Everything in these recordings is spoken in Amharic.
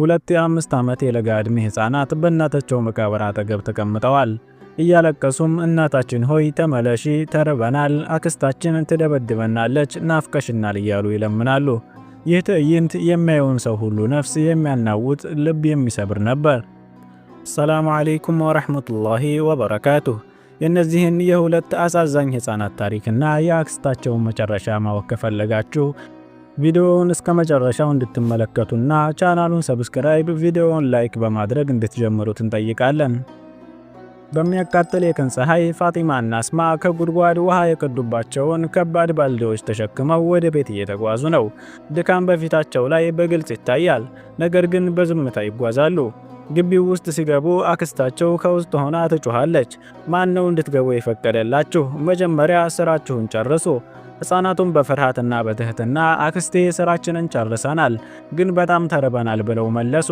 ሁለት የ5 ዓመት የለጋ ዕድሜ ሕፃናት በእናታቸው መቃብር አጠገብ ተቀምጠዋል። እያለቀሱም እናታችን ሆይ ተመለሺ፣ ተርበናል፣ አክስታችን ትደበድበናለች፣ ናፍቀሽናል እያሉ ይለምናሉ። ይህ ትዕይንት የሚያየውን ሰው ሁሉ ነፍስ የሚያናውጥ ልብ የሚሰብር ነበር። ሰላሙ አለይኩም ወራህመቱላሂ ወበረካቱሁ። የእነዚህን የሁለት አሳዛኝ ሕፃናት ታሪክና የአክስታቸውን መጨረሻ ማወቅ ከፈለጋችሁ ቪዲዮውን እስከ መጨረሻው እንድትመለከቱና ቻናሉን ሰብስክራይብ፣ ቪዲዮውን ላይክ በማድረግ እንድትጀምሩት እንጠይቃለን። በሚያቃጥል የቀን ፀሐይ ፋጢማና አስማ ከጉድጓድ ውሃ የቀዱባቸውን ከባድ ባልዲዎች ተሸክመው ወደ ቤት እየተጓዙ ነው። ድካም በፊታቸው ላይ በግልጽ ይታያል፣ ነገር ግን በዝምታ ይጓዛሉ። ግቢው ውስጥ ሲገቡ አክስታቸው ከውስጥ ሆና ትጮኻለች። ማን ነው እንድትገቡ የፈቀደላችሁ? መጀመሪያ ስራችሁን ጨርሱ። ሕፃናቱም በፍርሃትና በትህትና አክስቴ ስራችንን ጨርሰናል፣ ግን በጣም ተርበናል ብለው መለሱ።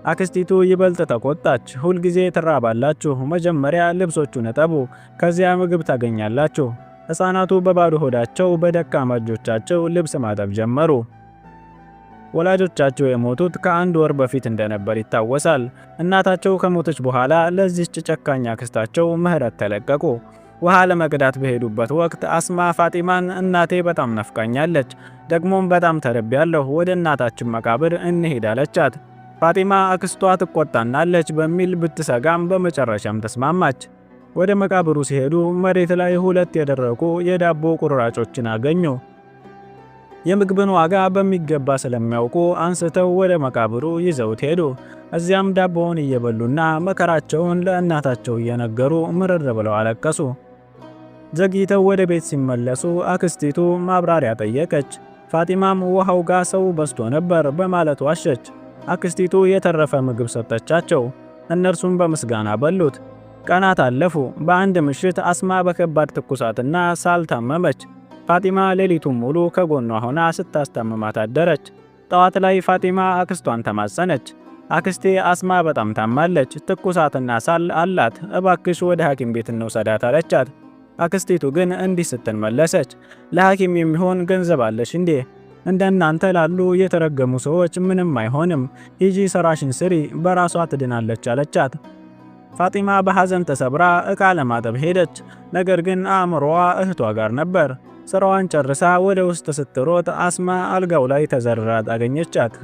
አክስቲቱ ይበልጥ ተቆጣች። ሁልጊዜ ትራባላችሁ፣ መጀመሪያ ልብሶቹን እጠቡ፣ ከዚያ ምግብ ታገኛላችሁ። ሕፃናቱ በባዶ ሆዳቸው በደካማ እጆቻቸው ልብስ ማጠብ ጀመሩ። ወላጆቻቸው የሞቱት ከ1 ወር በፊት እንደነበር ይታወሳል። እናታቸው ከሞተች በኋላ ለዚህች ጨካኝ አክስታቸው ምህረት ተለቀቁ። ውሃ ለመቅዳት በሄዱበት ወቅት አስማ ፋጢማን እናቴ በጣም ናፍቃኛለች፣ ደግሞም በጣም ተርቤያለሁ፣ ወደ እናታችን መቃብር እንሄድ አለቻት። ፋጢማ አክስቷ ትቆጣናለች በሚል ብትሰጋም በመጨረሻም ተስማማች። ወደ መቃብሩ ሲሄዱ መሬት ላይ 2 የደረቁ የዳቦ ቁራጮችን አገኙ። የምግብን ዋጋ በሚገባ ስለሚያውቁ አንስተው ወደ መቃብሩ ይዘውት ሄዱ። እዚያም ዳቦውን እየበሉና መከራቸውን ለእናታቸው እየነገሩ ምርር ብለው አለቀሱ። ዘግይተው ወደ ቤት ሲመለሱ አክስቲቱ ማብራሪያ ጠየቀች። ፋጢማም ውሃው ጋር ሰው በዝቶ ነበር በማለት ዋሸች። አክስቲቱ የተረፈ ምግብ ሰጠቻቸው። እነርሱም በምስጋና በሉት። ቀናት አለፉ። በአንድ ምሽት አስማ በከባድ ትኩሳትና ሳል ታመመች። ፋጢማ ሌሊቱን ሙሉ ከጎኗ ሆና ስታስታምማት አደረች። ጠዋት ላይ ፋጢማ አክስቷን ተማጸነች። አክስቴ አስማ በጣም ታማለች፣ ትኩሳትና ሳል አላት፣ እባክሽ ወደ ሐኪም ቤት እንውሰዳት አለቻት። አክስቲቱ ግን እንዲህ ስትል መለሰች፣ ለሐኪም የሚሆን ገንዘብ አለሽ እንዴ? እንደናንተ ላሉ የተረገሙ ሰዎች ምንም አይሆንም፣ ሂጂ ስራሽን ስሪ፣ በራሷ ትድናለች አለቻት። ፋጢማ በሐዘን ተሰብራ ዕቃ ለማጠብ ሄደች። ነገር ግን አእምሮዋ እህቷ ጋር ነበር። ስራዋን ጨርሳ ወደ ውስጥ ስትሮጥ አስማ አልጋው ላይ ተዘርራ አገኘቻት።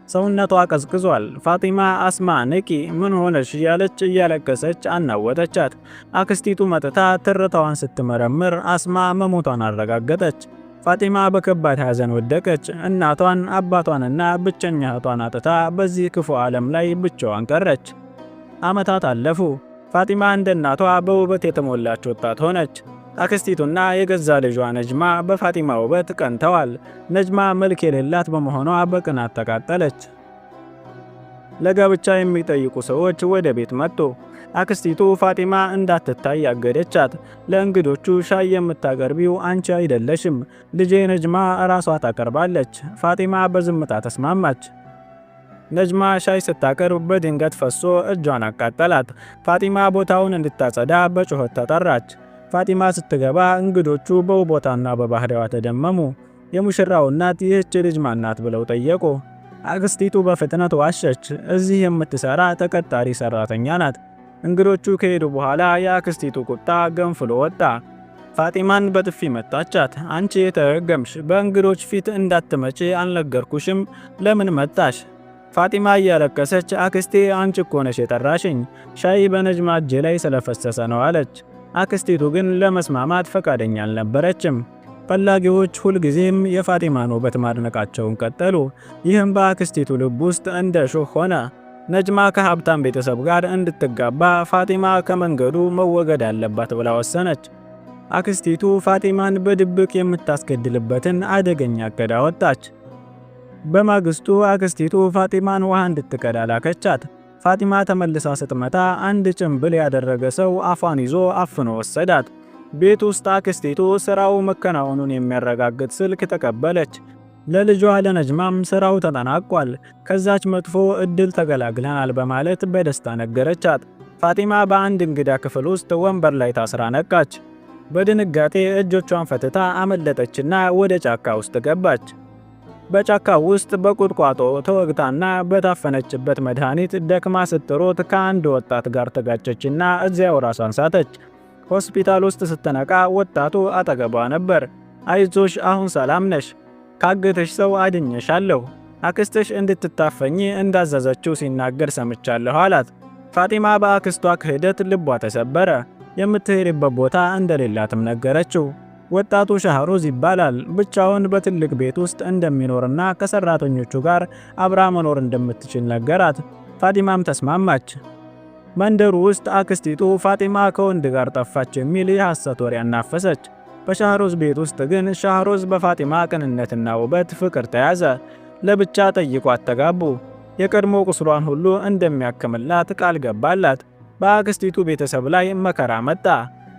ሰውነቷ ቀዝቅዟል። ፋጢማ አስማ ንቂ፣ ምን ሆነሽ እያለች እያለቀሰች አናወጠቻት። አክስቲቱ መጥታ ትርታዋን ስትመረምር አስማ መሞቷን አረጋገጠች። ፋጢማ በከባድ ሐዘን ወደቀች። እናቷን፣ አባቷንና ብቸኛ እህቷን አጥታ በዚህ ክፉ ዓለም ላይ ብቻዋን ቀረች። ዓመታት አለፉ። ፋጢማ እንደ እናቷ በውበት የተሞላች ወጣት ሆነች። አክስቲቱና የገዛ ልጇ ነጅማ በፋጢማ ውበት ቀንተዋል። ነጅማ መልክ የሌላት በመሆኗ በቅናት ተቃጠለች። ለጋብቻ የሚጠይቁ ሰዎች ወደ ቤት መጡ። አክስቲቱ ፋጢማ እንዳትታይ ያገደቻት። ለእንግዶቹ ሻይ የምታቀርቢው አንቺ አይደለሽም፣ ልጄ ነጅማ ራሷ ታቀርባለች። ፋጢማ በዝምታ ተስማማች። ነጅማ ሻይ ስታቀርብ በድንገት ፈሶ እጇን አቃጠላት። ፋጢማ ቦታውን እንድታጸዳ በጩኸት ተጠራች። ፋጢማ ስትገባ እንግዶቹ በውቦታና በባህሪዋ ተደመሙ። የሙሽራው እናት ይህች ልጅ ማናት ብለው ጠየቁ። አክስቲቱ በፍጥነት ዋሸች። እዚህ የምትሰራ ተቀጣሪ ሰራተኛ ናት። እንግዶቹ ከሄዱ በኋላ የአክስቲቱ ቁጣ ገንፍሎ ወጣ። ፋጢማን በጥፊ መታቻት። አንቺ የተረገምሽ፣ በእንግዶች ፊት እንዳትመጪ አልነገርኩሽም? ለምን መጣሽ? ፋጢማ እያለቀሰች አክስቴ አንቺ እኮ ነሽ የጠራሽኝ፣ ሻይ በነጅማ እጄ ላይ ስለፈሰሰ ነው አለች። አክስቲቱ ግን ለመስማማት ፈቃደኛ አልነበረችም። ፈላጊዎች ሁልጊዜም የፋጢማን ውበት ማድነቃቸውን ቀጠሉ። ይህም በአክስቲቱ ልብ ውስጥ እንደ ሾህ ሆነ። ነጅማ ከሀብታም ቤተሰብ ጋር እንድትጋባ ፋጢማ ከመንገዱ መወገድ አለባት ብላ ወሰነች። አክስቲቱ ፋጢማን በድብቅ የምታስገድልበትን አደገኛ ዕቅድ አወጣች። በማግስቱ አክስቲቱ ፋጢማን ውሃ እንድትቀዳ ላከቻት። ፋጢማ ተመልሳ ስትመጣ አንድ ጭንብል ያደረገ ሰው አፏን ይዞ አፍኖ ወሰዳት። ቤት ውስጥ አክስቲቱ ስራው መከናወኑን የሚያረጋግጥ ስልክ ተቀበለች። ለልጇ ለነጅማም ስራው ተጠናቋል፣ ከዛች መጥፎ እድል ተገላግለናል በማለት በደስታ ነገረቻት። ፋጢማ በአንድ እንግዳ ክፍል ውስጥ ወንበር ላይ ታስራ ነቃች። በድንጋጤ እጆቿን ፈትታ አመለጠችና ወደ ጫካ ውስጥ ገባች። በጫካ ውስጥ በቁጥቋጦ ተወግታና በታፈነችበት መድኃኒት ደክማ ስትሮጥ ከአንድ ወጣት ጋር ተጋጨችና እዚያው ራሷን ሳተች። ሆስፒታል ውስጥ ስትነቃ ወጣቱ አጠገቧ ነበር። አይዞሽ፣ አሁን ሰላም ነሽ፣ ካገተሽ ሰው አድኜሻለሁ፣ አክስትሽ እንድትታፈኝ እንዳዘዘችው ሲናገር ሰምቻለሁ አላት። ፋጢማ በአክስቷ ክህደት ልቧ ተሰበረ። የምትሄድበት ቦታ እንደሌላትም ነገረችው። ወጣቱ ሻህሩዝ ይባላል። ብቻውን በትልቅ ቤት ውስጥ እንደሚኖርና ከሰራተኞቹ ጋር አብራ መኖር እንደምትችል ነገራት። ፋጢማም ተስማማች። መንደሩ ውስጥ አክስቲቱ ፋጢማ ከወንድ ጋር ጠፋች የሚል የሐሰት ወሬ አናፈሰች። በሻህሩዝ ቤት ውስጥ ግን ሻህሩዝ በፋጢማ ቅንነትና ውበት ፍቅር ተያዘ። ለብቻ ጠይቋት ተጋቡ። የቀድሞ ቁስሏን ሁሉ እንደሚያክምላት ቃል ገባላት። በአክስቲቱ ቤተሰብ ላይ መከራ መጣ።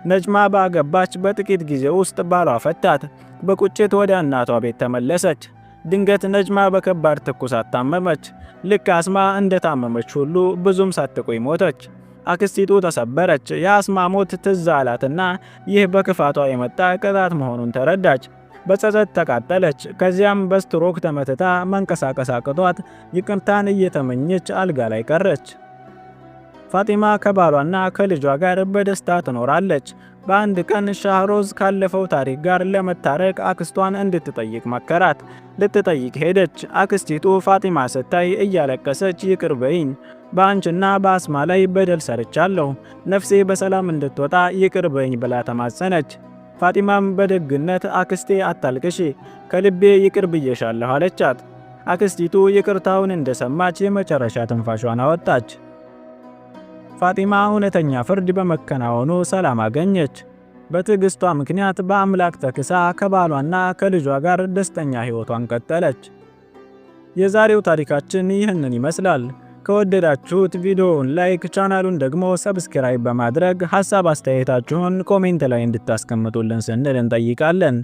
ነጅማ ባገባች በጥቂት ጊዜ ውስጥ ባሏ ፈታት። በቁጭት ወደ እናቷ ቤት ተመለሰች። ድንገት ነጅማ በከባድ ትኩሳት ታመመች። ልክ አስማ እንደታመመች ሁሉ ብዙም ሳትቆይ ሞተች። አክስቲቱ ተሰበረች። የአስማ ሞት ትዝ አላትና ይህ በክፋቷ የመጣ ቅጣት መሆኑን ተረዳች። በጸጸት ተቃጠለች። ከዚያም በስትሮክ ተመትታ መንቀሳቀስ አቅቷት ይቅርታን እየተመኘች አልጋ ላይ ቀረች። ፋጢማ ከባሏና ከልጇ ጋር በደስታ ትኖራለች። በአንድ ቀን ሻህሮዝ ካለፈው ታሪክ ጋር ለመታረቅ አክስቷን እንድትጠይቅ መከራት። ልትጠይቅ ሄደች። አክስቲቱ ፋጢማ ስታይ እያለቀሰች ይቅር በይኝ፣ በአንቺና በአስማ ላይ በደል ሰርቻለሁ፣ ነፍሴ በሰላም እንድትወጣ ይቅር በይኝ ብላ ተማጸነች። ፋጢማም በደግነት አክስቴ አታልቅሺ፣ ከልቤ ይቅር ብዬሻለሁ አለቻት። አክስቲቱ ይቅርታውን እንደሰማች የመጨረሻ ትንፋሿን አወጣች። ፋጢማ እውነተኛ ፍርድ በመከናወኑ ሰላም አገኘች። በትዕግስቷ ምክንያት በአምላክ ተክሳ ከባሏና ከልጇ ጋር ደስተኛ ሕይወቷን ቀጠለች። የዛሬው ታሪካችን ይህንን ይመስላል። ከወደዳችሁት ቪዲዮውን ላይክ፣ ቻናሉን ደግሞ ሰብስክራይብ በማድረግ ሐሳብ አስተያየታችሁን ኮሜንት ላይ እንድታስቀምጡልን ስንል እንጠይቃለን።